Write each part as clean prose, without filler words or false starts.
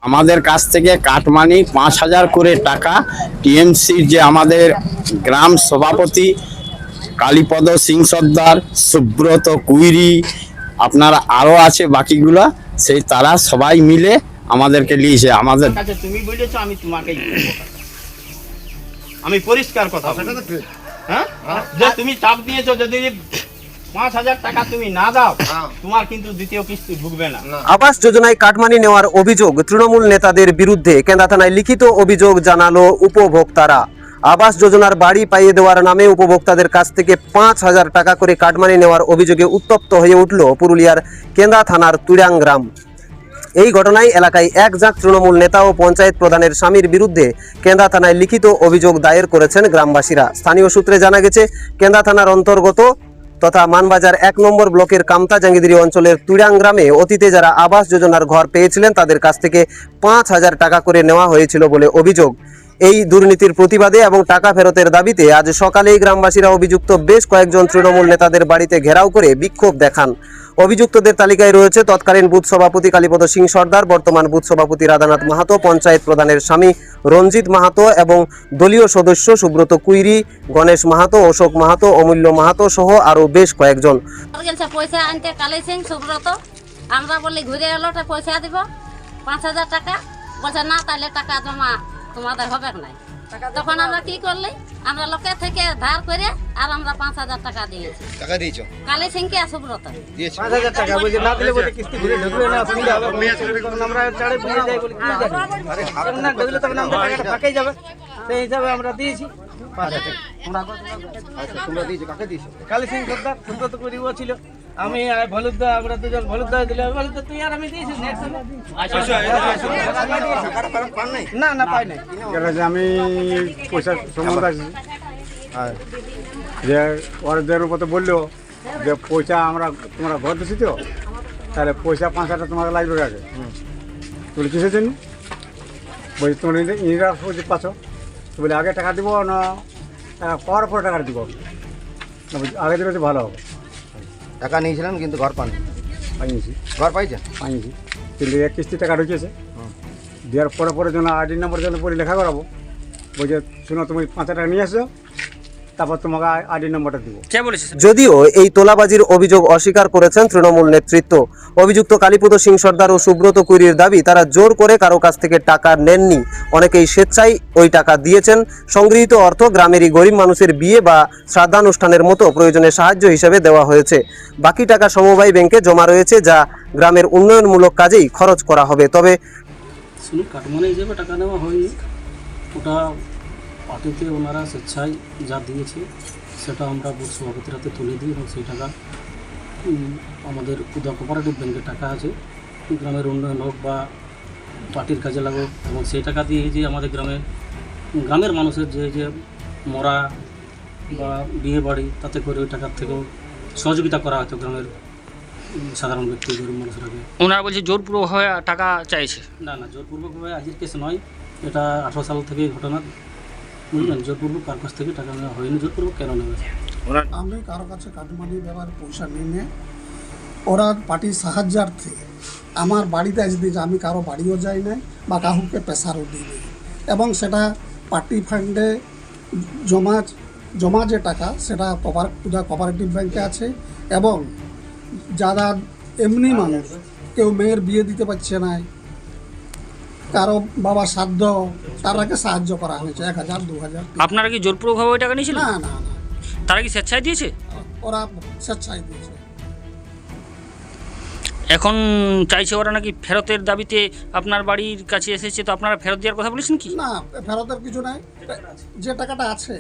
আমাদের কাছ থেকে কাটমানি 5,000 করে টাকা টিএমসির যে আমাদের গ্রাম সভাপতি কালীপদ সিং সর্দার, সুব্রত কুইরি, আপনারা আরো আছে বাকিগুলা, সেই তারা সবাই মিলে আমাদেরকে নিয়েছে। আমাদের কাছে তুমি বলেছো, আমি তোমাকেই বলবো, আমি পরিষ্কার কথা বলছি। হ্যাঁ, যে তুমি চাপ দিয়েছো, যদি 5,000 টাকা তুমি না দাও, তোমার কিন্তু দ্বিতীয় কিস্তি ঢুকবে না। আবাস যোজনায় কাটমানি নেওয়ার অভিযোগ তৃণমূল নেতাদের বিরুদ্ধে কেন্দা থানায় লিখিত অভিযোগ জানালো উপভোক্তারা। আবাস যোজনার বাড়ি পাইয়ে দেওয়ার নামে উপভোক্তাদের কাছ থেকে 5,000 টাকা করে কাটমানি নেওয়ার অভিযোগে উত্তপ্ত হয়ে উঠল পুরুলিয়ার কেন্দা থানার তুরাং গ্রাম। এই ঘটনায় এলাকায় এক ঝাঁক তৃণমূল নেতা ও পঞ্চায়েত প্রধানের স্বামীর বিরুদ্ধে কেন্দা থানায় লিখিত অভিযোগ দায়ের করেছেন গ্রামবাসীরা। স্থানীয় সূত্রে জানা গেছে, কেন্দা থানার অন্তর্গত তথা মানবাজার 1 নম্বর ব্লকের কামতা জাঙ্গিদিরি অঞ্চলের তুরাং গ্রামে অতীতে যারা আবাস যোজনার ঘর পেয়েছিলেন তাদের কাছ থেকে 5,000 টাকা করে নেওয়া হয়েছিল বলে অভিযোগ। এই দুর্নীতির প্রতিবাদে এবং টাকা ফেরতের দাবিতে আজ সকালেই গ্রামবাসীরা অভিযুক্ত বেশ কয়েকজন তৃণমূল নেতাদের বাড়িতে ঘেরাও করে বিক্ষোভ দেখান। অভিযুক্তদের তালিকায় রয়েছে তৎকালীন বুথ সভাপতি কালীপদ সিং সর্দার, বর্তমান বুথ সভাপতি রাধানাথ মাহাতো, পঞ্চায়েত প্রধানের স্বামী রঞ্জিত মাহাতো এবং দলীয় সদস্য সুব্রত কুইরি, গণেশ মাহাতো, অশোক মাহাতো, অমূল্য মাহাতো সহ আরো বেশ কয়েকজন। পয়সা আনতে কালী সিং সুব্রত, আমরা বলি ঘুরে এলো, পয়সা দিব 5,000 টাকা, বলছে না তাহলে টাকা জমা তোমাদের হবে নাই। তখন আমরা কি করলি, আমরা লোকের থেকে ধার করে আর আমরা 5,000 টাকা দিয়েছি। টাকা দিয়েছো কালী সিং কে সুব্রত দিয়েছো 5,000 টাকা বলছে, না দিলে বলে কিস্তি ঘুরে ঢুকবে না, অসুবিধা হবে। তখন আমরা চাড়ে বুঝে যাই, বলি কি জানি আরে না ঢুকলে তখন আমরা টাকাটা ফাঁকেই যাবে, সেই হিসাবে আমরা দিয়েছি 5,000 টাকা। আচ্ছা, তোমরা দিয়েছো, কাকে দিয়েছো? কালী সিং সর্দার, সুব্রত কুইরিও ছিল, আমি আর ভলুদা, আমরা দুজন ভলুদা দিলে, ভলুদা তুই আর আমি দিয়েছি নেক্সট না না পাই নাই। আমি পয়সা সম্বন্ধে আসছি, আর যে ওদের উপর বললো যে পয়সা তোমরা ঘর দিচ্ছি তো, তাহলে পয়সা 5,000 তোমাকে লাগবে আগে। বলে কিসের জন্য? বলছি তোমরা ইন্দিরা পাচ্ছ, তো বলে আগে টাকা দিব না পাওয়ার পরে টাকা দিব? না বলছি আগে দিলে তো ভালো হবে। টাকা নিয়েছিলাম কিন্তু ঘর পান পাইছি, ঘর পাইছেন? পাইছি, কিন্তু এক কিস্তি টাকা ঢুকেছে, দেওয়ার পরে পরে জন্য আইডি নাম্বার জন্য পরে লেখা করাবো। বলছে শুনো তুমি 5,000 টাকা নিয়ে আসো, তারপর তোমাকে আইডি নাম্বারটা দিব। যদিও এই তোলাবাজির অভিযোগ অস্বীকার করেছেন তৃণমূল নেতৃত্ব। অভিযুক্ত কালীপদ সিং সর্দার ও সুব্রত কুইরির দাবি, তারা জোর করে কারো কাছ থেকে টাকা নেননি, অনেকেই স্বেচ্ছায় ওই টাকা দিয়েছেন। সংগৃহীত অর্থ গ্রামেরই গরিব মানুষের বিয়ে বা শ্রাদ্ধানুষ্ঠানের মতো প্রয়োজনে সাহায্য হিসেবে দেওয়া হয়েছে। বাকি টাকা সমবায় ব্যাংকে জমা রয়েছে, যা গ্রামের উন্নয়নমূলক কাজেই খরচ করা হবে। তবে কাটমানি হিসেবে টাকা নেওয়া হয়নি, ওটা পার্টিতে ওনারা স্বেচ্ছায় যা দিয়েছে সেটা আমরা বুথ সভাপতির হাতে তুলে দিই, এবং সেই টাকা আমাদের উদয় কোঅপারেটিভ ব্যাংকের টাকা আছে, গ্রামের উন্নয়ন হোক বা পার্টির কাজে লাগুক, এবং সেই টাকা দিয়ে যে আমাদের গ্রামের মানুষের যে মরা বা বিয়ে বাড়ি, তাতে করে ওই টাকার থেকেও সহযোগিতা করা হয়তো গ্রামের সাধারণ ব্যক্তি, গরিব মানুষরাকে। ওনারা বলছে জোরপূর্বকভাবে টাকা চাইছে। না না, জোরপূর্বকভাবে আজকের কেস নয়, এটা 18 সাল থেকে ঘটনা, বুঝলেন? জোরপূর্বক কার কাছ থেকে টাকা নেওয়া হয়নি, জোরপূর্বক কেন নেবে? আমি কারো কাছে কাটমানি দেওয়ার পয়সা নিয়ে ওরা পার্টির সাহায্যার্থে আমার বাড়িতে এসে দিয়েছে। আমি কারো বাড়িও যাই নাই বা কাউকে প্রেসারও দিই নাই, এবং সেটা পার্টি ফান্ডে জমা যে টাকা সেটা কোঅপারেটিভ ব্যাংকে আছে। এবং যারা এমনি মানুষ, কেউ মেয়ের বিয়ে দিতে পারছে না, কারো বাবা শ্রাদ্ধ, তারাকে সাহায্য করা হয়েছে 1,000, 2,000। আপনারা কি জোরপূর্বকভাবে ওই টাকা নিয়েছিলেন? না না না, তারা কি স্বেচ্ছায় দিয়েছে? ওরা স্বেচ্ছায় দিয়েছে। এখন চাইছে ওরা নাকি ফেরতের দাবিতে আপনার বাড়ির কাছে এসেছে, তো আপনারা ফেরত দেওয়ার কথা বলেছেন কি? না, ফেরতের কিছু নাই, যে টাকাটা আছে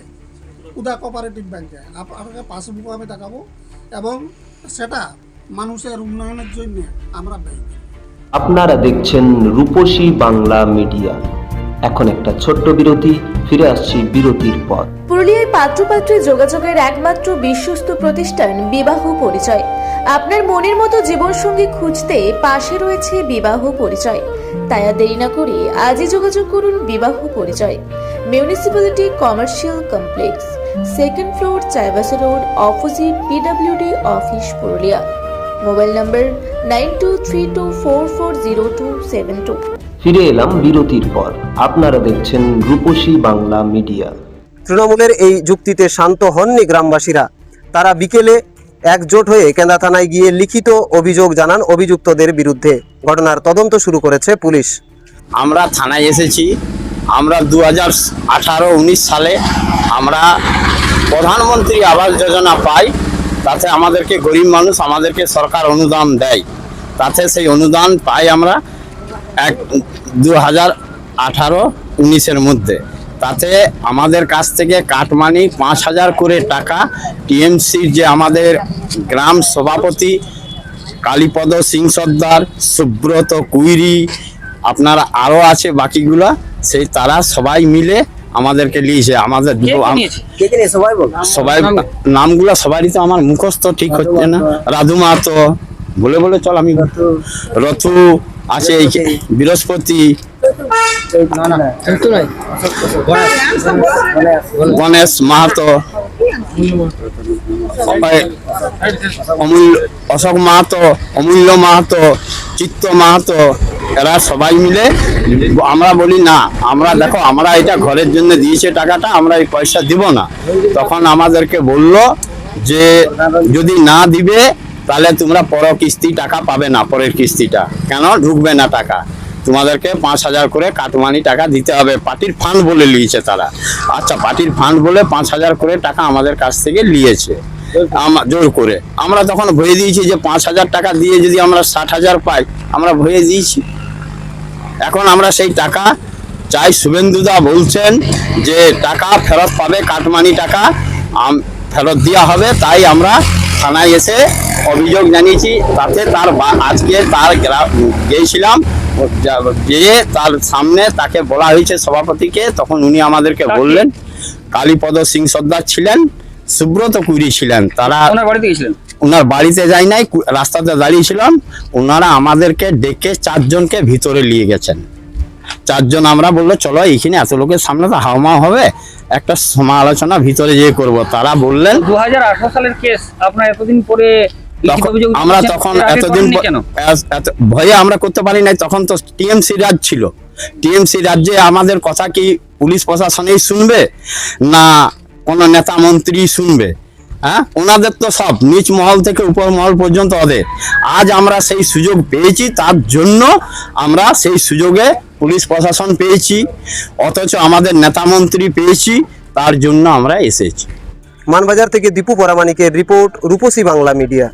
উদয় কোঅপারেটিভ ব্যাংকে, আপনাকে পাসবুক আমি দেখাবো, এবং সেটা মানুষের উন্নয়নের জন্য আমরা ব্যয় করি। আপনারা দেখছেন রূপসী বাংলা মিডিয়া। এখন একটা ছোট্ট বিরতি, ফিরে আসছি বিরতির পর। পুরুলিয়ায় পাত্রপাত্রী যোগাযোগের একমাত্র বিশ্বস্ত প্রতিষ্ঠান বিবাহ পরিচয়। আপনার মনের মতো জীবনসঙ্গী খুঁজতে পাশে রয়েছে বিবাহ পরিচয়। তাই আর দেরি না করে আজই যোগাযোগ করুন বিবাহ পরিচয়। Municipality commercial complex, 2nd floor, Chaibasa road, opposite PWD office, Purulia. Mobile নম্বর 9232440272। ফিরে এলাম বিরতির পর। আপনারা দেখছেন রূপসী বাংলা মিডিয়া। তৃণমূলের এই যুক্তিতে শান্ত হননি গ্রামবাসীরা। তারা বিকেলে একজোট হয়ে কেন্দা থানায় গিয়ে লিখিত অভিযোগ জানান অভিযুক্তদের বিরুদ্ধে। ঘটনার তদন্ত শুরু করেছে পুলিশ। আমরা থানায় এসেছি। আমরা 2018-19 সালে আমরা প্রধানমন্ত্রী আবাস যোজনা পাই। তাতে আমাদেরকে গরিব মানুষ, আমাদেরকে সরকার অনুদান দেয়। তাতে সেই অনুদান পাই আমরা 2018-19-এর মধ্যে। তাতে আমাদের কাছ থেকে কাটমানি 5,000 করে টাকা টিএমসির যে আমাদের গ্রাম সভাপতি কালীপদ সিং সর্দার, সুব্রত কুইরি, আপনারা আরও আছে বাকিগুলা, সেই তারা সবাই মিলে আমাদেরকে নিয়েছে। আমাদের সবাই নামগুলো সবারই তো আমার মুখস্থ ঠিক হচ্ছে না। রাধু মাহাতো, বলে বলে চল, আমি রথু আছে, বৃহস্পতি, গণেশ মাহাতো, অশোক মাহাতো, অমূল্য মাহাতো, চিত্ত মাহাতো, এরা সবাই মিলে আমরা বলি না, আমরা দেখো আমরা এটা ঘরের জন্য দিয়েছে টাকাটা, আমরা এই পয়সা দিব না। তখন আমাদেরকে বলল যে যদি না দিবে তাহলে তোমরা পরের কিস্তি টাকা পাবে না, পরের কিস্তিটা কেন ঢুকবে না টাকা, তোমাদেরকে 5,000 করে কাটমানি টাকা দিতে হবে। পার্টির ফান্ড বলে নিয়েছে তারা। আচ্ছা, পার্টির ফান্ড বলে 5,000 করে টাকা আমাদের কাছ থেকে নিয়েছে জোর করে। আমরা তখন ভয়ে দিয়েছি যে 5,000 টাকা দিয়ে যদি আমরা 60,000 পাই, আমরা ভয়ে দিয়েছি। এখন আমরা সেই টাকা চাই। শুভেন্দুদা বলছেন যে টাকা ফেরত পাবে, কাটমানি টাকা ফেরত দেওয়া হবে। তাই আমরা থানায় এসে অভিযোগ জানিয়েছি। তাতে তার আজকে তার গিয়েছিলাম, গিয়ে তার সামনে তাকে বলা হয়েছে সভাপতিকে। তখন উনি আমাদেরকে বললেন, কালীপদ সিং সর্দার ছিলেন, সুব্রত কুইরি ছিলেন, তারা ওনার বাড়িতে যাই নাই, রাস্তাতে দাঁড়িয়েছিলাম। ওনারা আমাদেরকে ডেকে 4 জনকে ভিতরে নিয়ে গেছেন। 4 জন আমরা বললো চলো এখানে এত লোকের সামনে তো হাওমাও হবে, একটা সমালোচনা ভিতরে যেয়ে করব। তারা বললেন 2018 সালের কেস, আপনারা এতদিন পরে আমরা তখন এতদিন ভয়ে আমরা করতে পারি নাই। তখন তো টিএমসি রাজ ছিল। টিএমসি রাজ্যে আমাদের কথা কি পুলিশ প্রশাসনেই শুনবে না কোনো নেতা মন্ত্রী শুনবে? হ্যাঁ, ওনাদের তো সব নিচ মহল থেকে উপর মহল পর্যন্ত ওদের। আজ আমরা সেই সুযোগ পেয়েছি, তার জন্য আমরা সেই সুযোগে পুলিশ প্রশাসন পেয়েছি, অথচ আমাদের নেতা মন্ত্রী পেয়েছি, তার জন্য আমরা এসেছি। মানবাজার থেকে দীপু পরামানিকের রিপোর্ট, রূপসী বাংলা মিডিয়া।